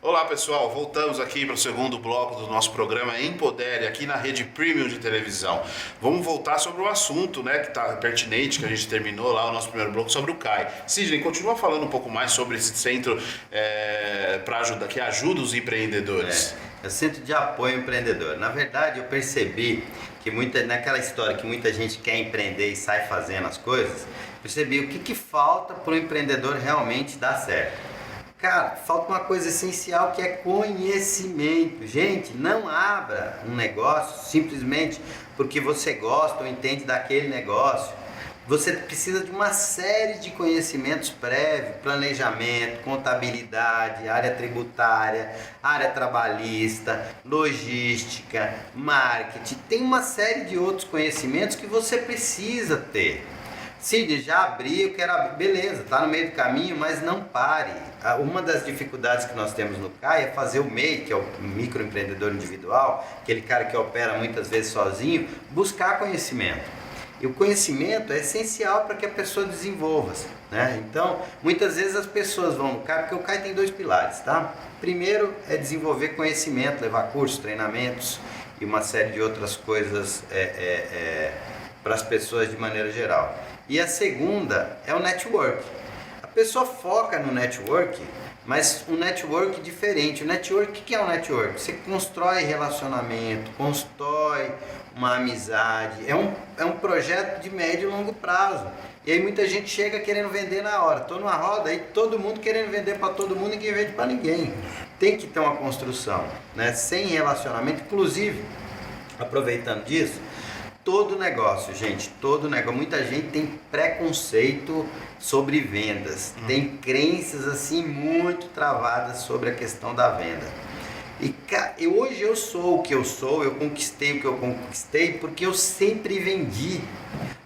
Olá pessoal, voltamos aqui para o segundo bloco do nosso programa Empodere, aqui na Rede Premium de televisão. Vamos voltar sobre o assunto, né, que está pertinente, que a gente terminou lá o nosso primeiro bloco sobre o CAI. Sidney, continua falando um pouco mais sobre esse centro para ajudar, que ajuda os empreendedores. É o Centro de Apoio ao Empreendedor. Na verdade, eu percebi que naquela história que muita gente quer empreender e sai fazendo as coisas, percebi o que falta para o empreendedor realmente dar certo. Cara, falta uma coisa essencial que é conhecimento. Gente, não abra um negócio simplesmente porque você gosta ou entende daquele negócio. Você precisa de uma série de conhecimentos prévios, planejamento, contabilidade, área tributária, área trabalhista, logística, marketing. Tem uma série de outros conhecimentos que você precisa ter. Cid, já abri, eu quero abrir, beleza, está no meio do caminho, mas não pare. Uma das dificuldades que nós temos no CAI é fazer o MEI, que é o microempreendedor individual, aquele cara que opera muitas vezes sozinho, buscar conhecimento. E o conhecimento é essencial para que a pessoa desenvolva-se, né? Então, muitas vezes as pessoas vão no CAI, porque o CAI tem dois pilares, tá? Primeiro é desenvolver conhecimento, levar cursos, treinamentos e uma série de outras coisas para as pessoas de maneira geral. E a segunda é o network. A pessoa foca no network, mas um network diferente. O network, o que é um network? Você constrói relacionamento, constrói uma amizade. É um projeto de médio e longo prazo. E aí muita gente chega querendo vender na hora. Estou numa roda e todo mundo querendo vender para todo mundo, ninguém vende para ninguém. Tem que ter uma construção, né? Sem relacionamento. Inclusive, aproveitando disso, todo negócio, gente, muita gente tem preconceito sobre vendas, tem crenças assim muito travadas sobre a questão da venda. E hoje eu sou o que eu sou, eu conquistei o que eu conquistei porque eu sempre vendi,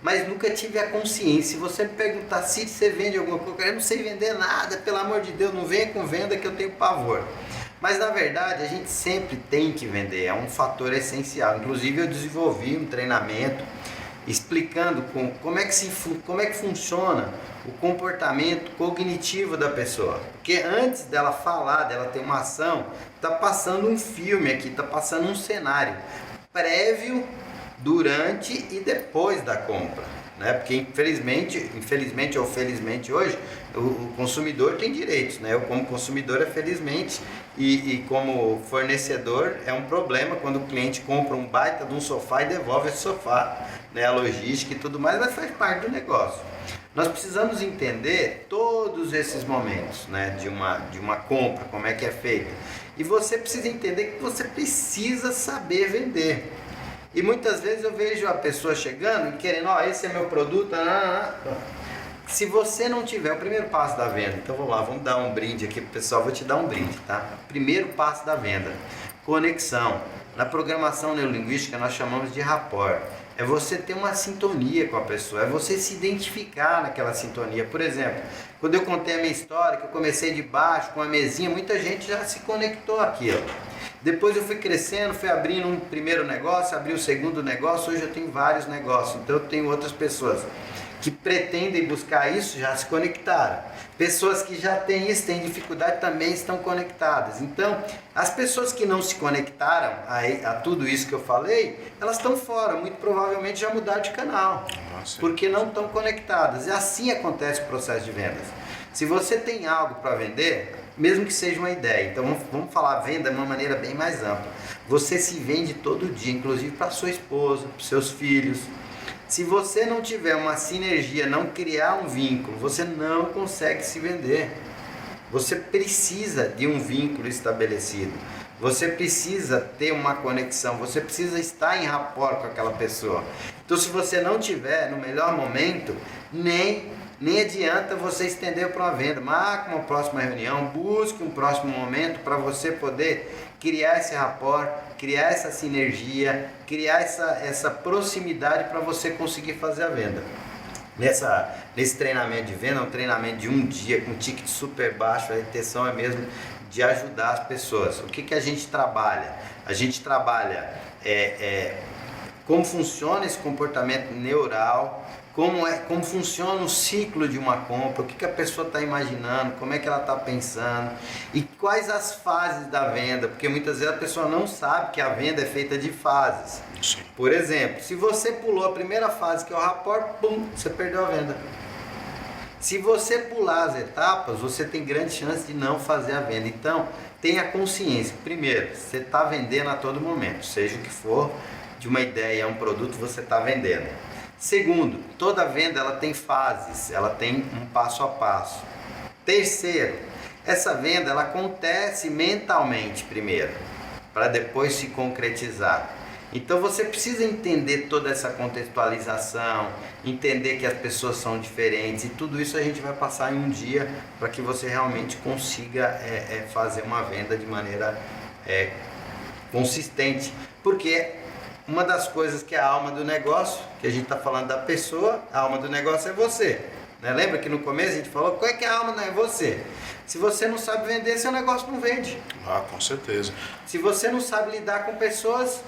mas nunca tive a consciência. Se você me perguntar se você vende alguma coisa, eu não sei vender nada, pelo amor de Deus, não venha com venda que eu tenho pavor. Mas na verdade a gente sempre tem que vender, é um fator essencial. Inclusive eu desenvolvi um treinamento explicando como é que funciona o comportamento cognitivo da pessoa. Porque antes dela falar, dela ter uma ação, está passando um filme aqui, está passando um cenário prévio, durante e depois da compra, né? Porque infelizmente ou felizmente hoje o consumidor tem direitos, né? Eu como consumidor, felizmente, e como fornecedor é um problema quando o cliente compra um baita de um sofá e devolve esse sofá, né? A logística e tudo mais, mas faz parte do negócio. Nós precisamos entender todos esses momentos, né? de uma compra, como é que é feita. E você precisa entender que você precisa saber vender. E muitas vezes eu vejo a pessoa chegando e querendo, esse é meu produto. Se você não tiver o primeiro passo da venda, então vamos dar um brinde aqui pro pessoal, vou te dar um brinde, tá? Primeiro passo da venda, conexão. Na programação neurolinguística nós chamamos de rapport. É você ter uma sintonia com a pessoa, é você se identificar naquela sintonia. Por exemplo, quando eu contei a minha história, que eu comecei de baixo com a mesinha, muita gente já se conectou àquilo. Depois eu fui crescendo, fui abrindo um primeiro negócio, abri o segundo negócio, hoje eu tenho vários negócios, então eu tenho outras pessoas que pretendem buscar isso, já se conectaram. Pessoas que já têm isso, têm dificuldade, também estão conectadas. Então, as pessoas que não se conectaram a tudo isso que eu falei, elas estão fora, muito provavelmente já mudaram de canal, porque não estão conectadas. E assim acontece o processo de vendas. Se você tem algo para vender, mesmo que seja uma ideia, então vamos falar venda de uma maneira bem mais ampla. Você se vende todo dia, inclusive para sua esposa, para seus filhos. Se você não tiver uma sinergia, não criar um vínculo, você não consegue se vender. Você precisa de um vínculo estabelecido. Você precisa ter uma conexão, você precisa estar em rapport com aquela pessoa. Então, se você não tiver no melhor momento, nem adianta você estender para uma venda. Marque uma próxima reunião, busque um próximo momento para você poder criar esse rapport, criar essa sinergia, criar essa proximidade para você conseguir fazer a venda. Nesse treinamento de venda, é um treinamento de um dia com ticket super baixo, a intenção é mesmo de ajudar as pessoas. O que a gente trabalha? A gente trabalha como funciona esse comportamento neural, como funciona o ciclo de uma compra, o que a pessoa está imaginando, como é que ela está pensando e quais as fases da venda, porque muitas vezes a pessoa não sabe que a venda é feita de fases. Sim. Por exemplo, se você pulou a primeira fase, que é o rapport, pum, você perdeu a venda. Se você pular as etapas, você tem grande chance de não fazer a venda. Então, tenha consciência. Primeiro, você está vendendo a todo momento, seja o que for, de uma ideia a um produto, você está vendendo. Segundo, toda venda ela tem fases, ela tem um passo a passo. Terceiro, essa venda ela acontece mentalmente primeiro, para depois se concretizar. Então você precisa entender toda essa contextualização, entender que as pessoas são diferentes e tudo isso a gente vai passar em um dia para que você realmente consiga fazer uma venda de maneira consistente. Porque uma das coisas que é a alma do negócio, que a gente está falando da pessoa, a alma do negócio é você. Né? Lembra que no começo a gente falou, qual é que é a alma? Não é você. Se você não sabe vender, seu negócio não vende. Ah, com certeza. Se você não sabe lidar com pessoas,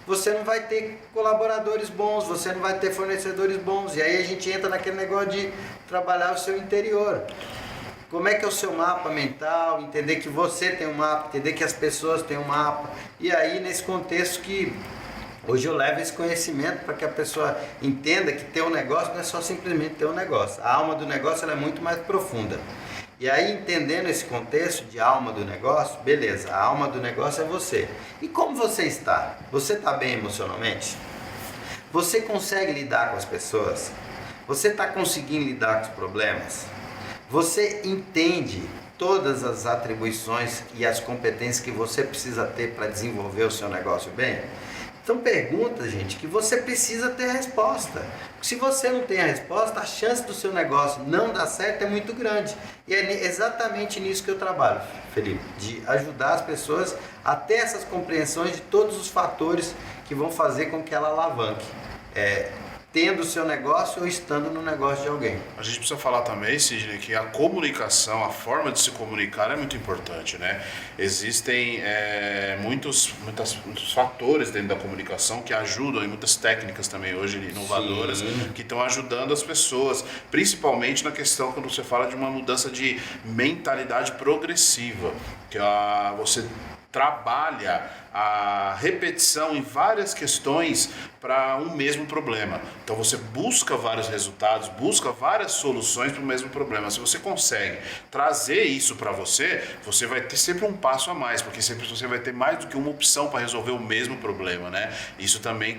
você não vai ter colaboradores bons, você não vai ter fornecedores bons. E aí a gente entra naquele negócio de trabalhar o seu interior. Como é que é o seu mapa mental, entender que você tem um mapa, entender que as pessoas têm um mapa. E aí nesse contexto que hoje eu levo esse conhecimento para que a pessoa entenda que ter um negócio não é só simplesmente ter um negócio. A alma do negócio ela é muito mais profunda. E aí, entendendo esse contexto de alma do negócio, beleza, a alma do negócio é você. E como você está? Você está bem emocionalmente? Você consegue lidar com as pessoas? Você está conseguindo lidar com os problemas? Você entende todas as atribuições e as competências que você precisa ter para desenvolver o seu negócio bem? São perguntas, gente, que você precisa ter a resposta. Se você não tem a resposta, a chance do seu negócio não dar certo é muito grande. E é exatamente nisso que eu trabalho, Felipe, de ajudar as pessoas a ter essas compreensões de todos os fatores que vão fazer com que ela alavanque, tendo o seu negócio ou estando no negócio de alguém. A gente precisa falar também, Sidney, que a comunicação, a forma de se comunicar é muito importante, né? Existem muitos fatores dentro da comunicação que ajudam, e muitas técnicas também hoje inovadoras, sim, que estão ajudando as pessoas, principalmente na questão quando você fala de uma mudança de mentalidade progressiva, que você trabalha a repetição em várias questões para um mesmo problema. Então você busca vários resultados, busca várias soluções para o mesmo problema. Se você consegue trazer isso para você, você vai ter sempre um passo a mais, porque sempre você vai ter mais do que uma opção para resolver o mesmo problema, né? Isso também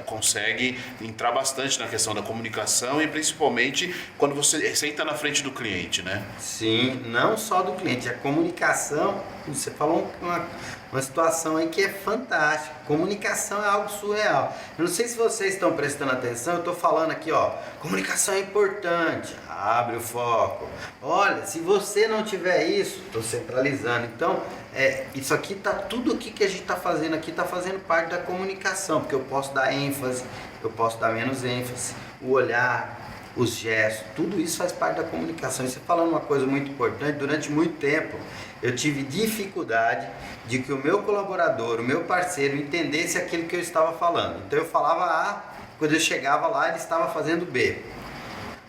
consegue entrar bastante na questão da comunicação e principalmente quando você senta na frente do cliente, né? Sim, não só do cliente, a comunicação, você falou uma situação aí que é fantástica. Comunicação é algo surreal. Eu não sei se vocês estão prestando atenção, eu estou falando aqui, ó, comunicação é importante, abre o foco. Olha, se você não tiver isso, estou centralizando. Então, isso aqui tá, tudo aqui que a gente está fazendo aqui está fazendo parte da comunicação, porque eu posso dar ênfase, eu posso dar menos ênfase, o olhar, os gestos, tudo isso faz parte da comunicação. E você falando uma coisa muito importante, durante muito tempo eu tive dificuldade de que o meu colaborador, o meu parceiro entendesse aquilo que eu estava falando. Então eu falava A, quando eu chegava lá ele estava fazendo B.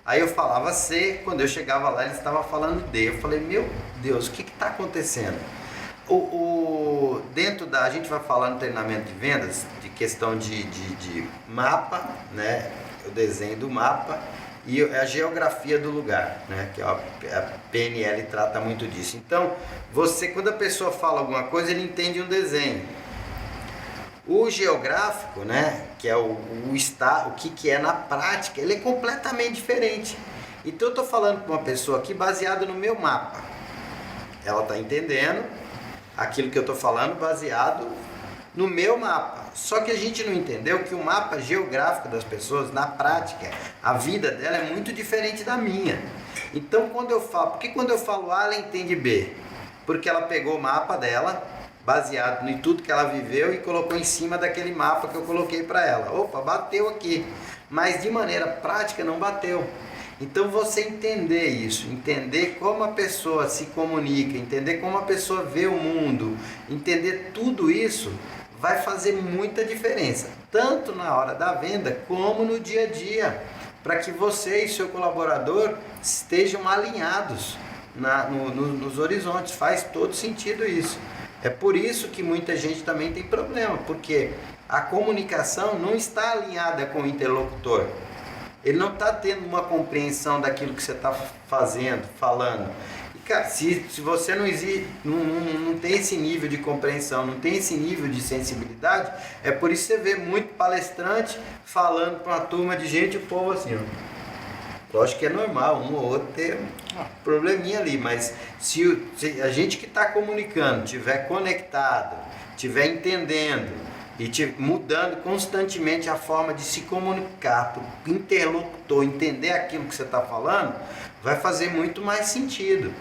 Aí eu falava C, quando eu chegava lá ele estava falando D. Eu falei, meu Deus, o que está acontecendo? A gente vai falar no treinamento de vendas, de questão de mapa, né? O desenho do mapa e a geografia do lugar, né? Que a PNL trata muito disso. Então, quando a pessoa fala alguma coisa, ele entende um desenho. O geográfico, né? Que é o que é na prática, ele é completamente diferente. Então, eu estou falando com uma pessoa aqui baseado no meu mapa. Ela está entendendo aquilo que eu estou falando baseado no meu mapa. Só que a gente não entendeu que o mapa geográfico das pessoas, na prática, a vida dela é muito diferente da minha. Então, quando eu falo A, ela entende B? Porque ela pegou o mapa dela, baseado em tudo que ela viveu e colocou em cima daquele mapa que eu coloquei para ela. Opa, bateu aqui. Mas de maneira prática não bateu. Então você entender isso, entender como a pessoa se comunica, entender como a pessoa vê o mundo, entender tudo isso vai fazer muita diferença, tanto na hora da venda como no dia a dia, para que você e seu colaborador estejam alinhados nos horizontes. Faz todo sentido isso. É por isso que muita gente também tem problema, porque a comunicação não está alinhada com o interlocutor. Ele não está tendo uma compreensão daquilo que você está fazendo, falando. E, cara, se você não tem esse nível de compreensão, não tem esse nível de sensibilidade, é por isso que você vê muito palestrante falando para uma turma de gente e o povo assim, ó. Lógico que é normal, um ou outro ter um probleminha ali, mas se a gente que está comunicando estiver conectado, estiver entendendo e mudando constantemente a forma de se comunicar para o interlocutor entender aquilo que você está falando, vai fazer muito mais sentido.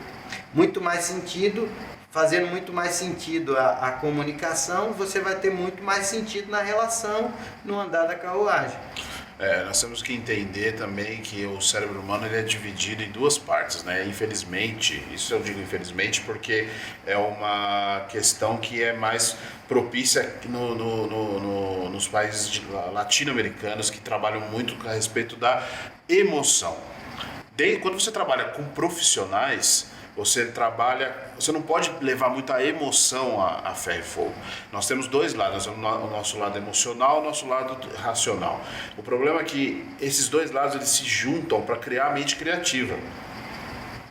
Muito mais sentido, fazendo muito mais sentido a comunicação, você vai ter muito mais sentido na relação no andar da carruagem. Nós temos que entender também que o cérebro humano ele é dividido em duas partes, né? Infelizmente, isso eu digo infelizmente porque é uma questão que é mais propícia nos países latino-americanos que trabalham muito a respeito da emoção. Quando você trabalha com profissionais, você não pode levar muita emoção a ferro e fogo. Nós temos dois lados, o nosso lado emocional e o nosso lado racional. O problema é que esses dois lados eles se juntam para criar a mente criativa.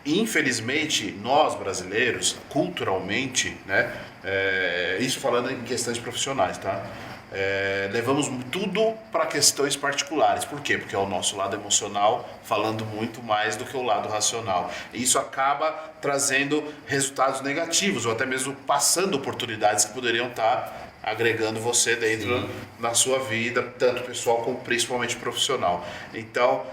E, infelizmente, nós brasileiros, culturalmente, né, isso falando em questões profissionais, tá? Levamos tudo para questões particulares. Por quê? Porque é o nosso lado emocional falando muito mais do que o lado racional. E isso acaba trazendo resultados negativos ou até mesmo passando oportunidades que poderiam estar agregando você dentro da sua vida, tanto pessoal como principalmente profissional. Então,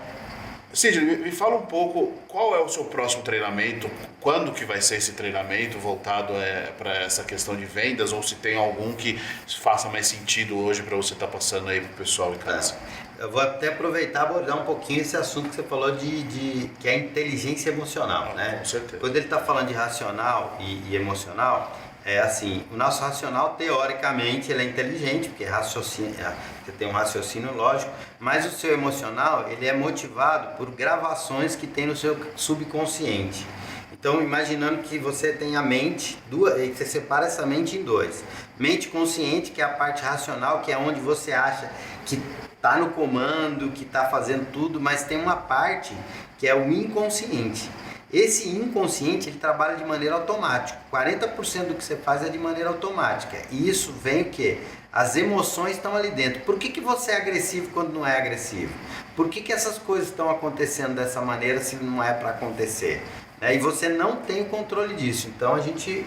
Sidney, me fala um pouco qual é o seu próximo treinamento, quando que vai ser esse treinamento voltado para essa questão de vendas, ou se tem algum que faça mais sentido hoje para você estar passando aí para o pessoal em casa. Eu vou até aproveitar e abordar um pouquinho esse assunto que você falou que é a inteligência emocional, né? Com certeza. Quando ele está falando de racional e emocional, é assim, o nosso racional, teoricamente, ele é inteligente, porque você tem um raciocínio lógico, mas o seu emocional, ele é motivado por gravações que tem no seu subconsciente. Então, imaginando que você tem a mente, você separa essa mente em dois. Mente consciente, que é a parte racional, que é onde você acha que está no comando, que está fazendo tudo, mas tem uma parte que é o inconsciente. Esse inconsciente, ele trabalha de maneira automática. 40% do que você faz é de maneira automática. E isso vem o quê? As emoções estão ali dentro. Por que você é agressivo quando não é agressivo? Por que essas coisas estão acontecendo dessa maneira se não é para acontecer? E você não tem o controle disso. Então, a gente,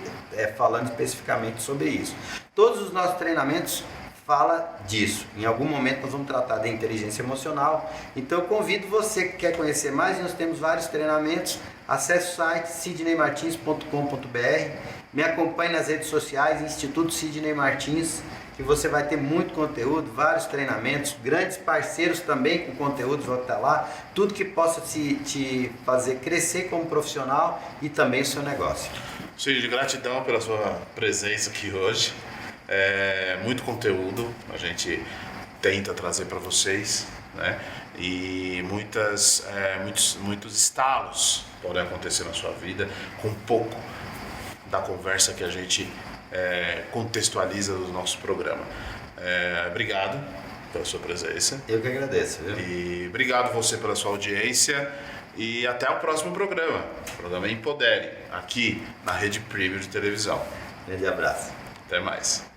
falando especificamente sobre isso. Todos os nossos treinamentos fala disso. Em algum momento nós vamos tratar da inteligência emocional. Então eu convido você que quer conhecer mais, nós temos vários treinamentos. Acesse o site sidneymartins.com.br, me acompanhe nas redes sociais, Instituto Sidney Martins, que você vai ter muito conteúdo, vários treinamentos, grandes parceiros também com conteúdos vão estar lá, tudo que possa te fazer crescer como profissional e também o seu negócio. Sidney, gratidão pela sua presença aqui hoje. Muito conteúdo a gente tenta trazer para vocês, né? E muitos estalos podem acontecer na sua vida com um pouco da conversa que a gente contextualiza do nosso programa. Obrigado pela sua presença. Eu que agradeço, viu? E obrigado você pela sua audiência e até o próximo programa. O programa Empodere, aqui na Rede Premium de televisão. Grande abraço. Até mais.